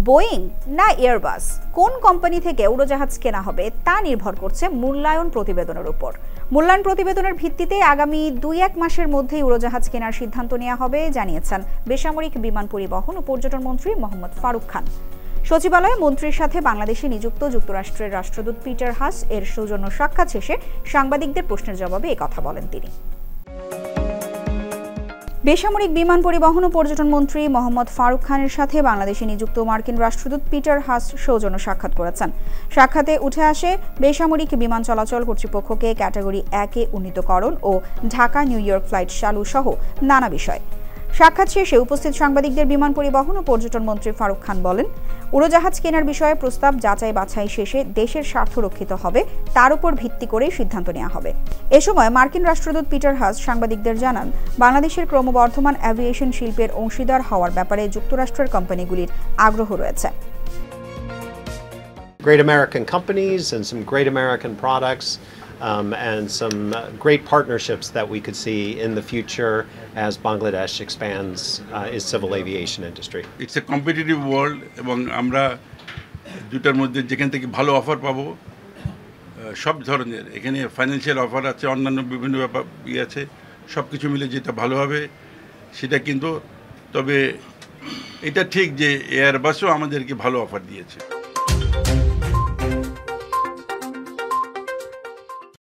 Boeing না Airbus কোন company থেকে উড়োজাহাজ কেনা হবে তা নির্ভর করছে মূল্যায়ন প্রতিবেদনের উপর। মূল্যায়ন প্রতিবেদনের ভিত্তিতে আগামী 2-1 মাসের মধ্যেই উড়োজাহাজ কেনার সিদ্ধান্ত নেওয়া হবে জানিয়েছেন বেসামরিক বিমান পরিবহন ও পর্যটন মন্ত্রী মোহাম্মদ ফারুক খান। সচিবালয়ে মন্ত্রীর সাথে বাংলাদেশে নিযুক্ত যুক্তরাষ্ট্রের রাষ্ট্রদূত পিটার হাস এর সৌজন্য সাক্ষাৎ শেষে সাংবাদিকদের প্রশ্নের জবাবে একথা বলেন তিনি। বেসামরিক বিমান পরিবহন ও পর্যটন মন্ত্রী মোহাম্মদ ফারুক খানের সাথে বাংলাদেশে নিযুক্ত মার্কিন রাষ্ট্রদূত পিটার হাস সৌজন্য সাক্ষাৎ করেছেন। সাক্ষাতে উঠে আসে বেসামরিক বিমান চলাচল কর্তৃপক্ষকে ক্যাটাগরি 1-এ উন্নীতকরণ ও ঢাকা নিউ ইয়র্ক ফ্লাইট চালু সহ নানা বিষয়। সাক্ষাৎ শেষে উপস্থিত সাংবাদিকদের বিমান পরিবহন ও পর্যটন মন্ত্রী ফারুক খান বলেন, উড়োজাহাজ কেনার বিষয়ে প্রস্তাব যাচাই বাছাই শেষে দেশের স্বার্থ রক্ষিত হবে তার উপর ভিত্তি করেই সিদ্ধান্ত নেওয়া হবে। এ সময় মার্কিন রাষ্ট্রদূত পিটার হাস সাংবাদিকদের জানান, বাংলাদেশের ক্রমবর্ধমান অ্যাভিয়েশন শিল্পের অংশীদার হওয়ার ব্যাপারে যুক্তরাষ্ট্রের কোম্পানিগুলির আগ্রহ রয়েছে। Great American companies and some great American products. And some great partnerships that we could see in the future as Bangladesh expands its civil aviation industry. It's a competitive world এবং আমরা দুটার মধ্যে যেখান থেকে ভালো অফার পাবো সব ধরনের, এখানে ফাইন্যান্সিয়াল অফার আছে, অন্যান্য বিভিন্ন ব্যাপার আছে, সব কিছু মিলে যেটা ভালো হবে সেটা কিন্তু। তবে এটা ঠিক যে এয়ারবাসও আমাদেরকে ভালো অফার দিয়েছে।